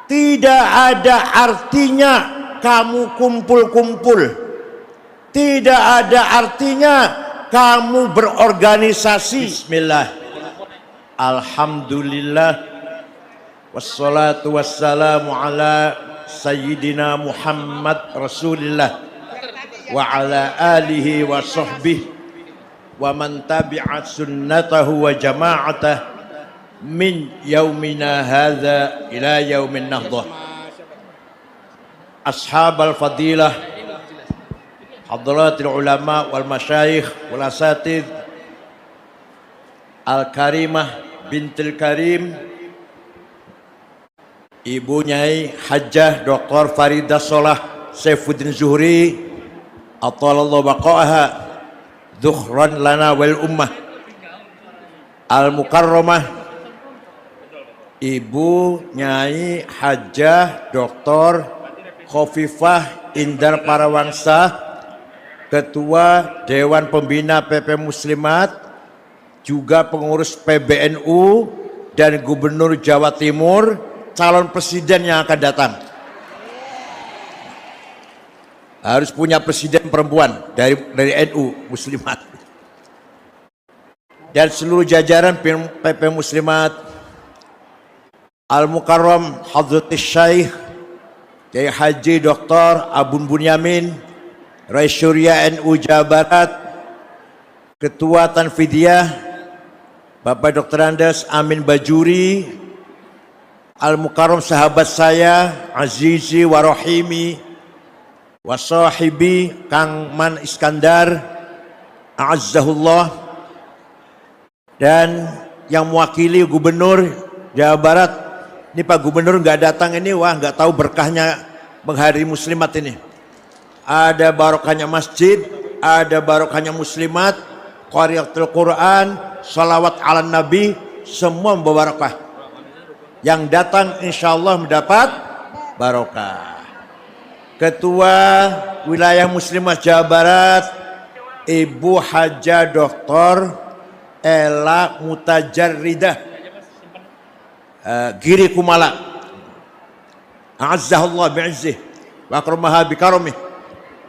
Tidak ada artinya kamu kumpul-kumpul. Tidak ada artinya kamu berorganisasi. Bismillah. Alhamdulillah. Wassalatu wassalamu ala Sayyidina Muhammad Rasulillah wa ala alihi wa sahbihi wa man tabi'a sunnatahu wa jama'atah min yaumina hadza ila yaumin nahdah. Ashabal fadilah, hadratil ulama wal masyayikh wal asatidh, al karimah bintil karim, Ibu Nyai Hajjah Dr. Faridah Solah Saifuddin Zuhri atalallahu baqa'aha dhukhran lana wal ummah, al mukarramah Ibu Nyai Hajjah Dr. Khofifah Indar Parawangsa, Ketua Dewan Pembina PP Muslimat, juga pengurus PBNU dan Gubernur Jawa Timur, calon presiden yang akan datang. Harus punya presiden perempuan dari NU Muslimat. Dan seluruh jajaran PP Muslimat, Al-Mukarram Hadratus Syekh Kiai Haji Dr. Abun Bunyamin, Rais Syuriah NU Jawa Barat, Ketua Tanfidiyah Bapak Dr. Andes Amin Bajuri, Al-Mukarram sahabat saya Azizi Warahimi Wasahibi Kang Man Iskandar A'azzahullah, dan yang mewakili Gubernur Jawa Barat. Ini Pak Gubernur nggak datang ini, wah nggak tahu berkahnya menghadiri muslimat ini. Ada barokahnya masjid, ada barokahnya muslimat, qariatul Quran, salawat ala Nabi, semua membawa barokah. Yang datang insya Allah mendapat barokah. Ketua Wilayah Muslimat Jawa Barat, Ibu Hajjah Dr. Ela Mutajarridah Giri Kumala, A'azzahullah bi'izzih wa akramaha bikaramih,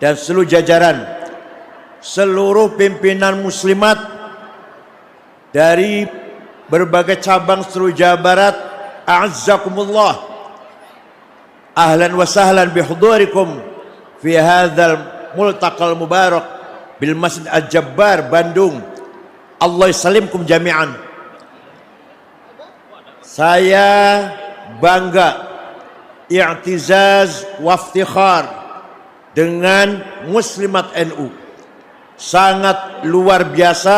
dan seluruh jajaran, seluruh pimpinan muslimat dari berbagai cabang seluruh Jawa Barat, a'azzakumullah, ahlan wa sahlan bihudurikum fi hadzal multaqal mubarak bil Masjid Al-Jabbar Bandung. Allah yasalimkum jami'an. Saya bangga, i'tizaz waftikhar dengan muslimat NU. Sangat luar biasa,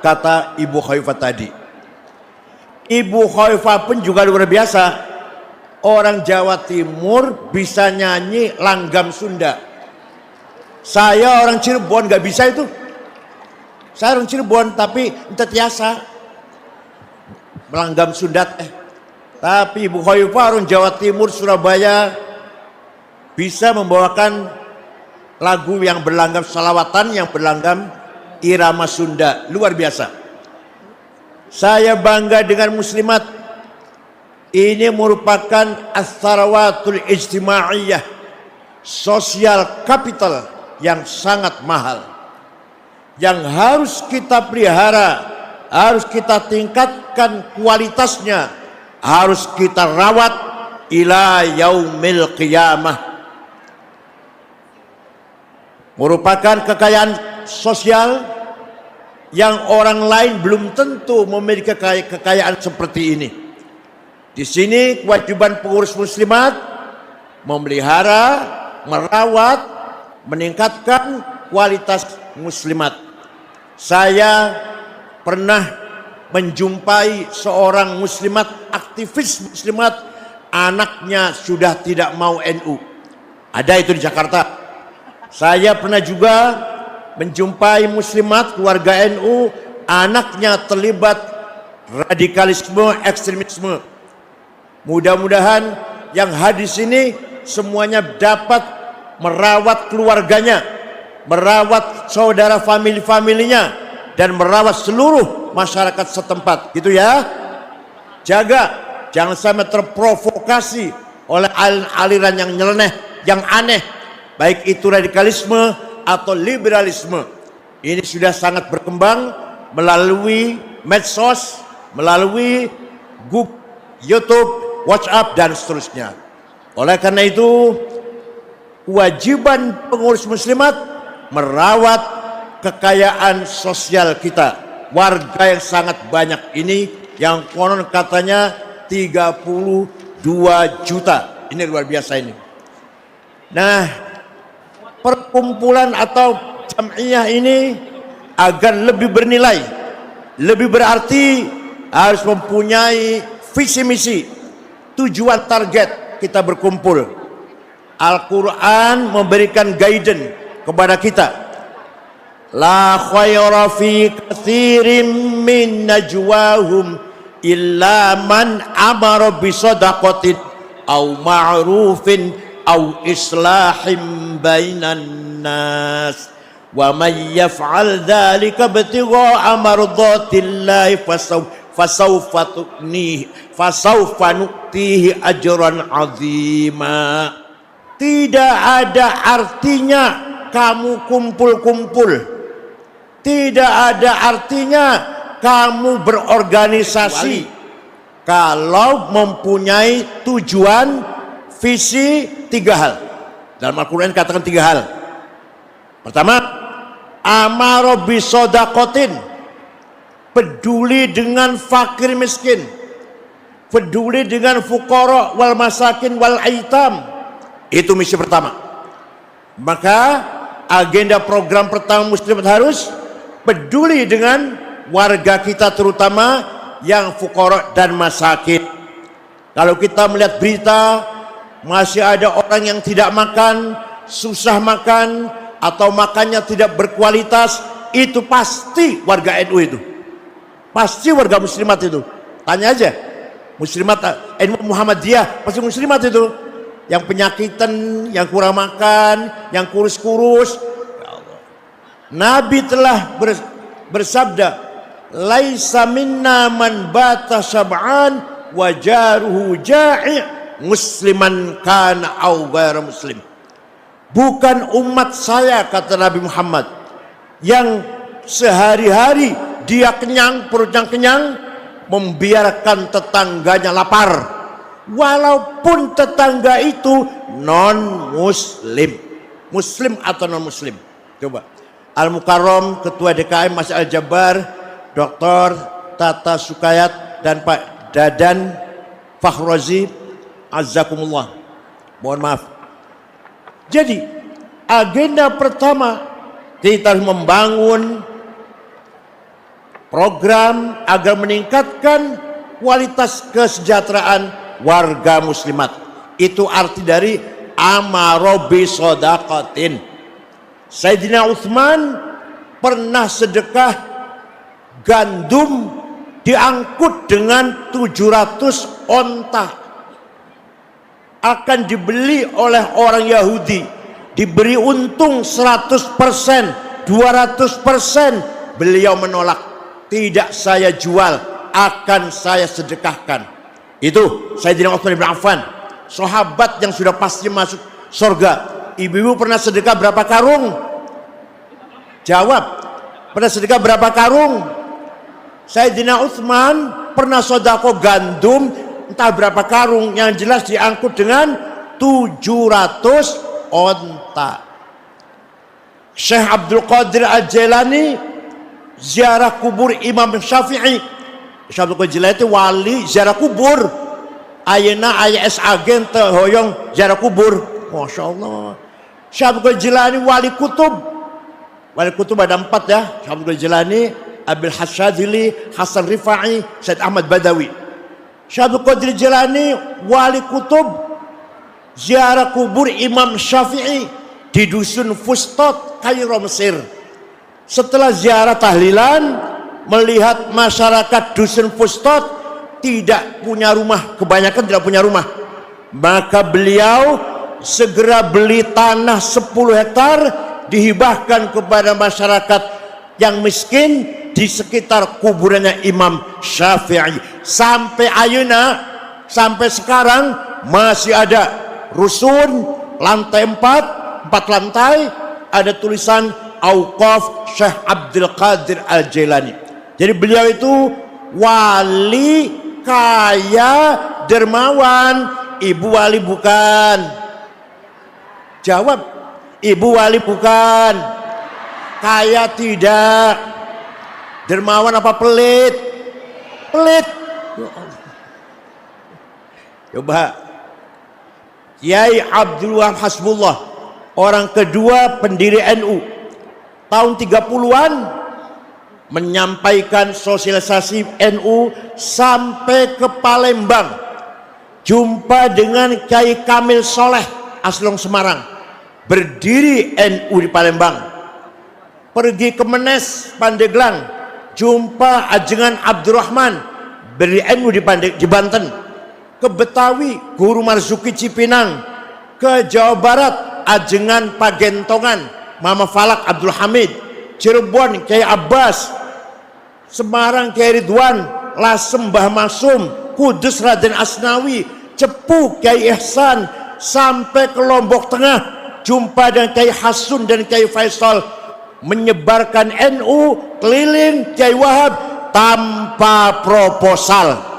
kata Ibu Khaifah tadi. Ibu Khaifah pun juga luar biasa. Orang Jawa Timur bisa nyanyi langgam Sunda. Saya orang Cirebon gak bisa itu. Saya orang Cirebon tapi entah tiasa melanggam Sundat. Tapi Ibu Khaifah orang Jawa Timur, Surabaya, bisa membawakan lagu yang berlanggam salawatan, yang berlanggam irama Sunda. Luar biasa. Saya bangga dengan muslimat. Ini merupakan as-sarawatul ijtimaiyah, sosial capital yang sangat mahal, yang harus kita pelihara, harus kita tingkatkan kualitasnya, harus kita rawat ila yaumil qiyamah. Merupakan kekayaan sosial yang orang lain belum tentu memiliki kekayaan seperti ini. Di sini kewajiban pengurus muslimat memelihara, merawat, meningkatkan kualitas muslimat. Saya pernah menjumpai seorang muslimat, aktivis muslimat, anaknya sudah tidak mau NU. Ada itu di Jakarta. Saya pernah juga menjumpai muslimat keluarga NU, anaknya terlibat radikalisme, ekstremisme. Mudah-mudahan yang hadis ini semuanya dapat merawat keluarganya, merawat saudara familinya, dan merawat seluruh masyarakat setempat, gitu ya. Jaga, jangan sampai terprovokasi oleh aliran yang nyeleneh, yang aneh, baik itu radikalisme atau liberalisme. Ini sudah sangat berkembang melalui medsos, melalui Google, YouTube, WhatsApp, dan seterusnya. Oleh karena itu, kewajiban pengurus muslimat merawat kekayaan sosial kita, warga yang sangat banyak ini, yang konon katanya 32 juta. Ini luar biasa ini. Nah, perkumpulan atau jam'iyah ini agar lebih bernilai, lebih berarti, harus mempunyai visi misi, tujuan target kita berkumpul. Al-Quran memberikan guidance kepada kita. La khaira fi katsirin min najwahum illa man amara bi shadaqatin aw ma'rufin aw islahim bainan nas wa man yaf'al dzalika ibtigha'a mardatillahi fasawfa nu'tihi ajran 'azima. Tidak ada artinya kamu kumpul-kumpul, tidak ada artinya kamu berorganisasi kalau mempunyai tujuan, visi, 3 hal. Dalam Al-Quran katakan 3 hal. Pertama, amaro bisodakotin, peduli dengan fakir miskin, peduli dengan fukara wal masakin wal aitam. Itu misi pertama. Maka agenda program pertama muslimat harus peduli dengan warga kita, terutama yang fukara dan masakin. Kalau kita melihat berita masih ada orang yang tidak makan, susah makan, atau makannya tidak berkualitas, itu pasti warga NU itu, pasti warga muslimat itu. Tanya aja muslimat NU Muhammadiyah, pasti muslimat itu. Yang penyakitan, yang kurang makan, yang kurus-kurus. Nabi telah bersabda, laisa minna man bata sab'an wa jaruhu ja'i' musliman kana aw ghairu muslim. Bukan umat saya, kata Nabi Muhammad, yang sehari-hari dia kenyang, perutnya kenyang, membiarkan tetangganya lapar, walaupun tetangga itu non muslim, muslim atau non muslim. Coba Al-Mukarram, Ketua DKM Masjid Al-Jabar, Dr. Tata Sukayat, dan Pak Dadan Fakhrozi, azzakumullah, mohon maaf. Jadi agenda pertama, kita harus membangun program agar meningkatkan kualitas kesejahteraan warga muslimat. Itu arti dari amaro bisodaqatin. Sayyidina Utsman pernah sedekah gandum diangkut dengan 700 onta, akan dibeli oleh orang Yahudi, diberi untung 100%, 200%. Beliau menolak, tidak saya jual, akan saya sedekahkan. Itu Sayyidina Utsman bin Affan, sahabat yang sudah pasti masuk surga. Ibu-ibu pernah sedekah berapa karung? Jawab, pernah sedekah berapa karung? Sayyidina Utsman pernah sedekah gandum entah berapa karung, yang jelas diangkut dengan 700 onta. Syekh Abdul Qadir Al-Jailani ziarah kubur Imam Syafi'i. Syekh Abdul Qadir Al-Jailani itu wali ziarah kubur. Ayeuna aya SAG teh hoyong ziarah kubur. Masya Allah. Syekh Abdul Qadir Al-Jailani wali kutub. Wali kutub ada 4 ya. Syekh Abdul Qadir Al-Jailani, Abil Hasyadzili, Hasan Rifai, Said Ahmad Badawi. Syekh Abdul Qadir Al-Jailani wali kutub ziarah kubur Imam Syafi'i di dusun Fustot, Kairo, Mesir. Setelah ziarah tahlilan, melihat masyarakat dusun Fustot tidak punya rumah, kebanyakan tidak punya rumah, maka beliau segera beli tanah 10 hektar dihibahkan kepada masyarakat yang miskin di sekitar kuburannya Imam Syafi'i. Sampai ayeuna, sampai sekarang masih ada rusun lantai 4 lantai, ada tulisan Auqaf Syekh Abdul Qadir Al-Jailani. Jadi beliau itu wali kaya dermawan. Ibu wali bukan? Jawab. Ibu wali bukan? Kaya tidak? Dermawan apa pelit? Pelit. Coba Kiai Abdul Wahab Hasbullah, orang kedua pendiri NU, tahun 30-an menyampaikan sosialisasi NU sampai ke Palembang, jumpa dengan Kiai Kamil Soleh Aslong Semarang, berdiri NU di Palembang. Pergi ke Menes Pandeglang, jumpa Ajengan Abdurrahman, berdiri NU di Banten. Ke Betawi Guru Marzuki Cipinang, ke Jawa Barat Ajengan Pagentongan Mama Falak Abdul Hamid, Cirebon Kiai Abbas, Semarang Kiai Ridwan, Lasem Mbah Masum, Kudus Raden Asnawi, Cepu Kiai Ihsan, sampai ke Lombok Tengah jumpa dengan Kiai Hasun dan Kiai Faisal, menyebarkan NU keliling Kiai Wahab tanpa proposal.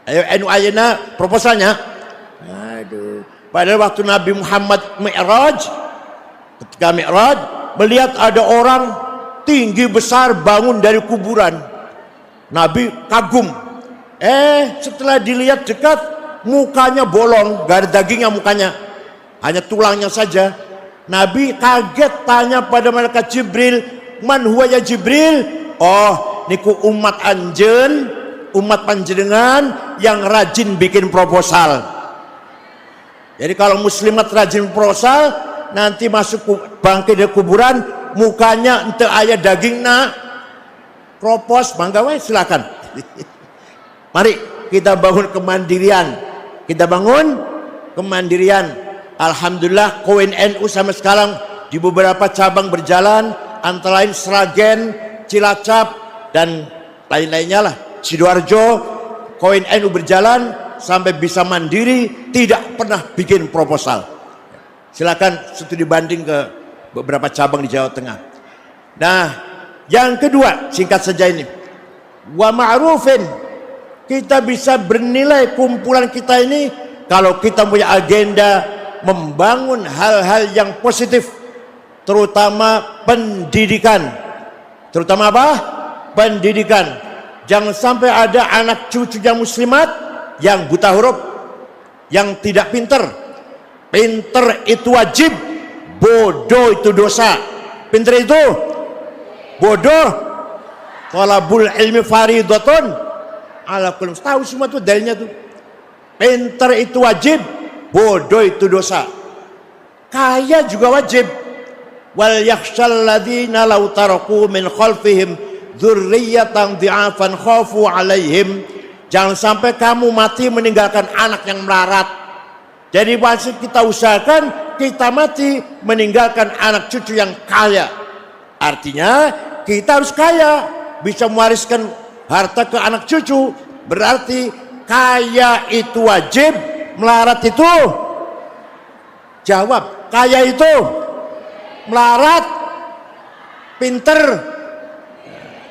Ayo NU ayeuna proposalnya. Aduh. Padahal waktu Nabi Muhammad Mi'raj, ketika Mi'raj melihat ada orang tinggi besar bangun dari kuburan, Nabi kagum. Setelah dilihat dekat, mukanya bolong, gak ada dagingnya mukanya, hanya tulangnya saja. Nabi kaget, tanya pada malaikat Jibril, man huwa ya Jibril? Oh, niku umat anjen, umat panjenengan yang rajin bikin proposal. Jadi kalau muslimat rajin proposal, nanti masuk bangkit dari kuburan, mukanya ente aya dagingna, propos, mangga wae silakan. Mari kita bangun kemandirian. Kita bangun kemandirian. Alhamdulillah koin NU sampai sekarang di beberapa cabang berjalan, antara lain Sragen, Cilacap, dan lain-lainnya lah. Sidoarjo, koin NU berjalan sampai bisa mandiri, tidak pernah bikin proposal. Silakan studi banding ke beberapa cabang di Jawa Tengah. Nah, yang kedua, singkat saja ini. Wa ma'rufin, kita bisa bernilai kumpulan kita ini kalau kita punya agenda membangun hal-hal yang positif, terutama pendidikan. Terutama apa? Pendidikan. Jangan sampai ada anak cucunya muslimat yang buta huruf, yang tidak pinter. Pinter itu wajib, bodoh itu dosa. Pinter itu bodoh. Talabul ilmi faridatun ala kulli. Tahu semua tuh dalilnya tuh. Pinter itu wajib, bodoh itu dosa. Kaya juga wajib. Wal yakhshal ladzina law taraku min khalfihim dzurriyyatan dhi'afan khafu 'alaihim. Jangan sampai kamu mati meninggalkan anak yang melarat. Jadi wajib kita usahakan kita mati meninggalkan anak cucu yang kaya. Artinya kita harus kaya, bisa mewariskan harta ke anak cucu. Berarti kaya itu wajib, melarat itu, jawab, kaya itu melarat, pinter,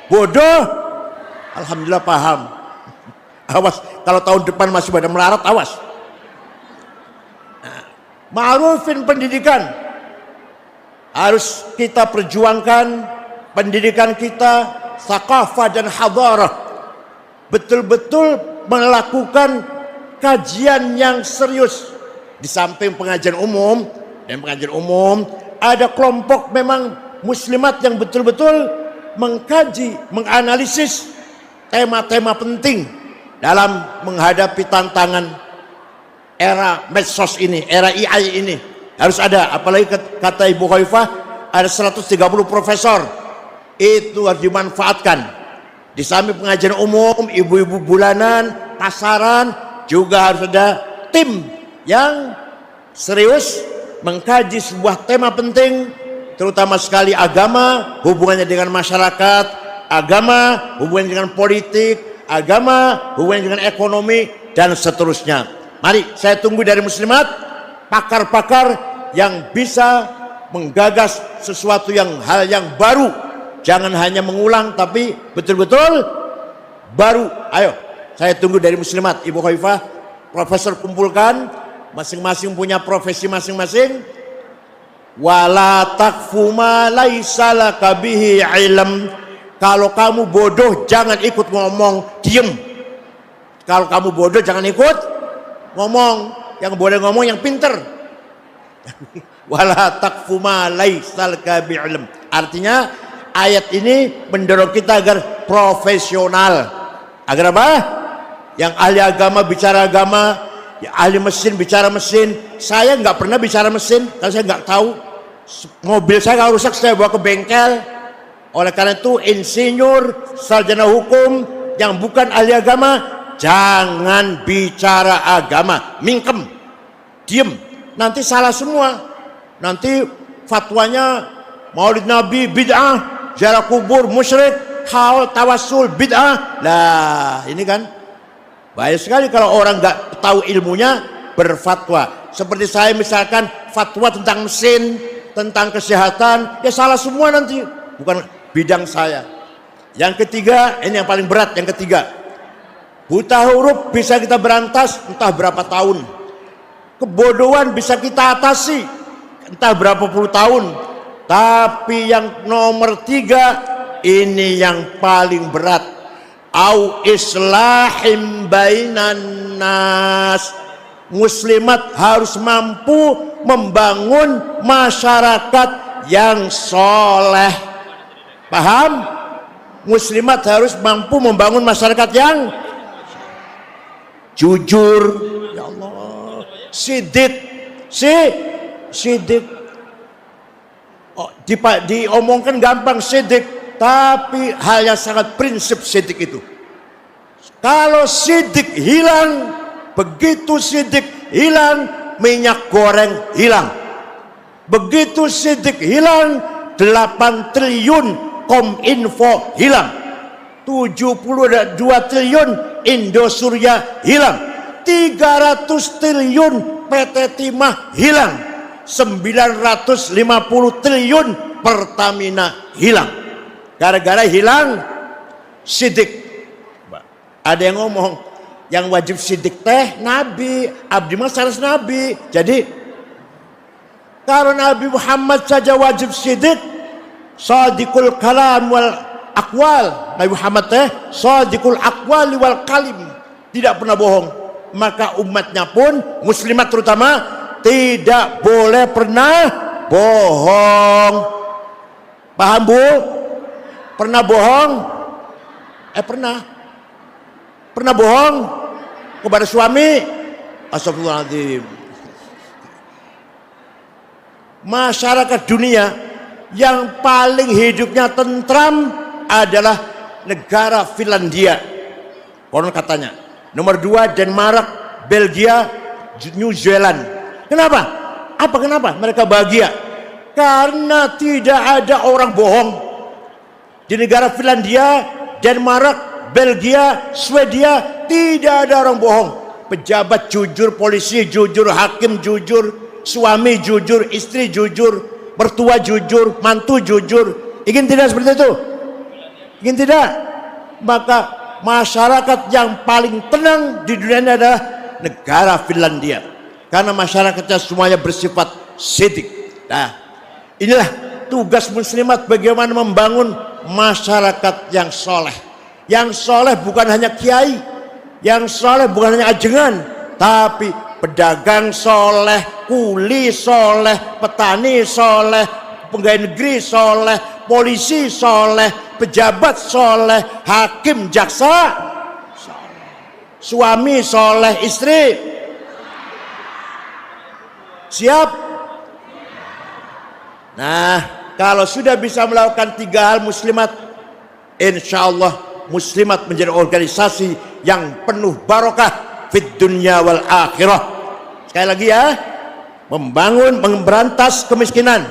bodoh, alhamdulillah paham. Awas kalau tahun depan masih pada melarat, awas. Ma'rufin pendidikan harus kita perjuangkan. Pendidikan kita, thaqafah dan hadarah, betul-betul melakukan kajian yang serius. Di samping pengajian umum, dan pengajian umum ada kelompok memang muslimat yang betul-betul mengkaji, menganalisis tema-tema penting dalam menghadapi tantangan era medsos ini, era AI ini. Harus ada, apalagi kata Ibu Khaifah, ada 130 profesor. Itu harus dimanfaatkan. Di samping pengajian umum, ibu-ibu bulanan, pasaran, juga harus ada tim yang serius mengkaji sebuah tema penting, terutama sekali agama, hubungannya dengan masyarakat, agama, hubungannya dengan politik, agama, hubungannya dengan ekonomi, dan seterusnya. Mari saya tunggu dari muslimat pakar-pakar yang bisa menggagas sesuatu hal yang baru. Jangan hanya mengulang tapi betul-betul baru. Ayo, saya tunggu dari muslimat. Ibu Khaifah, profesor kumpulkan, masing-masing punya profesi masing-masing. Wala takfu ma laisa laka bihi ilm. Kalau kamu bodoh jangan ikut ngomong, diem. Kalau kamu bodoh jangan ikut ngomong. Yang boleh ngomong yang pinter. Wala takfu ma laisa laka bihi ilm. Artinya ayat ini mendorong kita agar profesional. Agar apa? Yang ahli agama bicara agama, ya ahli mesin bicara mesin. Saya nggak pernah bicara mesin karena saya nggak tahu. Mobil saya kalau rusak saya bawa ke bengkel. Oleh karena itu insinyur, sarjana hukum yang bukan ahli agama jangan bicara agama, mingkem, diem. Nanti salah semua. Nanti fatwanya Maulid Nabi bid'ah, ziarah kubur musyrik, haul tawassul bid'ah. Lah ini kan bahaya sekali kalau orang nggak tahu ilmunya berfatwa. Seperti saya misalkan fatwa tentang mesin, tentang kesehatan, ya salah semua nanti, bukan bidang saya. Yang ketiga, ini yang paling berat, yang ketiga, buta huruf bisa kita berantas entah berapa tahun, kebodohan bisa kita atasi entah berapa puluh tahun, tapi yang nomor tiga ini yang paling berat, au islahim bainan nas. Muslimat harus mampu membangun masyarakat yang soleh. Paham? Muslimat harus mampu membangun masyarakat yang jujur. Ya Allah, sidik, sidik. Oh, diomongkan gampang sidik, tapi hal yang sangat prinsip sidik itu. Kalau sidik hilang, begitu sidik hilang, minyak goreng hilang. Begitu sidik hilang, 8 triliun Kominfo hilang. 72 triliun Indosurya hilang. 300 triliun PT Timah hilang. 950 triliun Pertamina hilang. Gara-gara hilang sidik. Ada yang ngomong, yang wajib sidik teh Nabi, abdi mah sanes Nabi. Jadi kalau Nabi Muhammad saja wajib sidik, shadiqul kalam wal aqwal. Nabi Muhammad teh shadiqul aqwali wal kalim, tidak pernah bohong. Maka umatnya pun, muslimat terutama, tidak boleh pernah bohong. Paham Bu? Pernah bohong? Pernah bohong kepada suami? Astagfirullahaladzim. Masyarakat dunia yang paling hidupnya tentram adalah negara Finlandia, konon katanya. Nomor 2 Denmark, Belgia, New Zealand. Kenapa? Kenapa mereka bahagia? Karena tidak ada orang bohong. Di negara Finlandia, Denmark, Belgia, Swedia, tidak ada orang bohong. Pejabat jujur, polisi jujur, hakim jujur, suami jujur, istri jujur, mertua jujur, mantu jujur. Ingin tidak seperti itu? Ingin tidak? Maka masyarakat yang paling tenang di dunia ini adalah negara Finlandia, karena masyarakatnya semuanya bersifat sidik. Nah, inilah tugas muslimat, bagaimana membangun masyarakat yang soleh. Yang soleh bukan hanya kiai, yang soleh bukan hanya ajengan, tapi pedagang soleh, kuli soleh, petani soleh, pegawai negeri soleh, polisi soleh, pejabat soleh, hakim, jaksa soleh, suami soleh, istri siap. Nah, kalau sudah bisa melakukan 3 hal muslimat, insya Allah muslimat menjadi organisasi yang penuh barokah fid dunya wal akhirah. Sekali lagi ya, memberantas kemiskinan.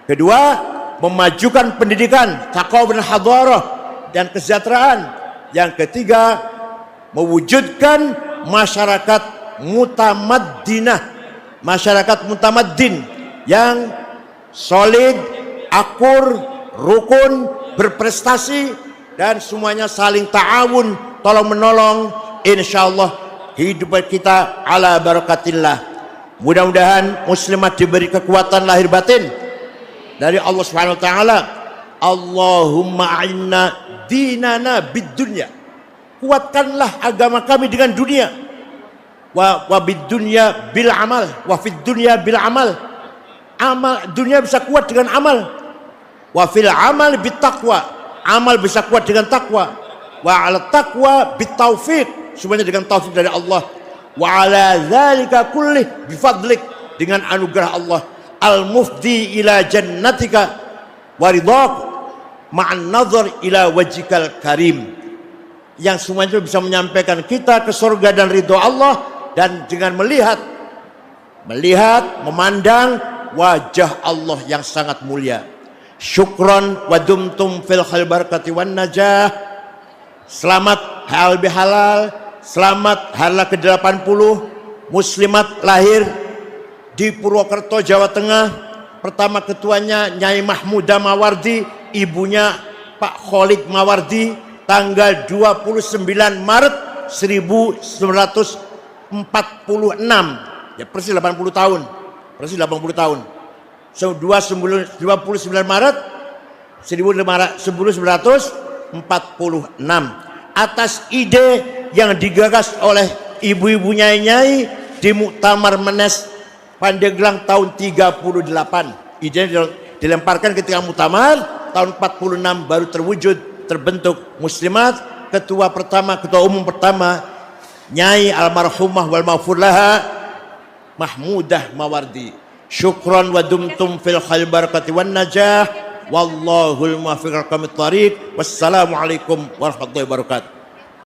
Kedua, memajukan pendidikan, taqwa dan hadarah dan kesejahteraan. Yang ketiga, mewujudkan masyarakat mutamaddinah, masyarakat mutamaddin yang solid, akur, rukun, berprestasi, dan semuanya saling ta'awun, tolong menolong. Insyaallah hidup kita ala barakatillah. Mudah-mudahan muslimat diberi kekuatan lahir batin dari Allah Subhanahu wa taala. Allahumma a'inna dinana bid dunya, kuatkanlah agama kami dengan dunia. Wa bid dunya bil amal, wa fid dunya bil amal. Amal dunia bisa kuat dengan amal. Wa fil amal bit taqwa, amal bisa kuat dengan takwa. Wa ala taqwa bit taufiq, semuanya dengan taufik dari Allah. Wa ala dzalika kullih bi fadlik, dengan anugerah Allah. Al mufdi ila jannatika wa ridhaq ma'an nazar ila wajhikal karim, yang semuanya bisa menyampaikan kita ke surga dan ridho Allah, dan dengan melihat memandang wajah Allah yang sangat mulia. Syukran wa dumtum fil khair barakati wan najah. Selamat halal bihalal, selamat halal ke-80 muslimat lahir di Purwokerto, Jawa Tengah. Pertama ketuanya Nyai Mahmudah Mawardi, ibunya Pak Khalid Mawardi, tanggal 29 Maret 1946, ya persis 80 tahun. Persis 80 tahun. 29 Maret 1946, atas ide yang digagas oleh ibu-ibu nyai-nyai di Muktamar Menes Pandeglang tahun 38. Ide dilemparkan ketika Muktamar tahun 46 baru terwujud, terbentuk muslimat. Ketua umum pertama Nyai almarhumah wal maghfur laha Mahmudah Mawardi. Syukran wa dumtum fil khair barakati wan najah. Wallahul muwaffiq ila aqwamit thariq. Wassalamualaikum warahmatullahi wabarakatuh.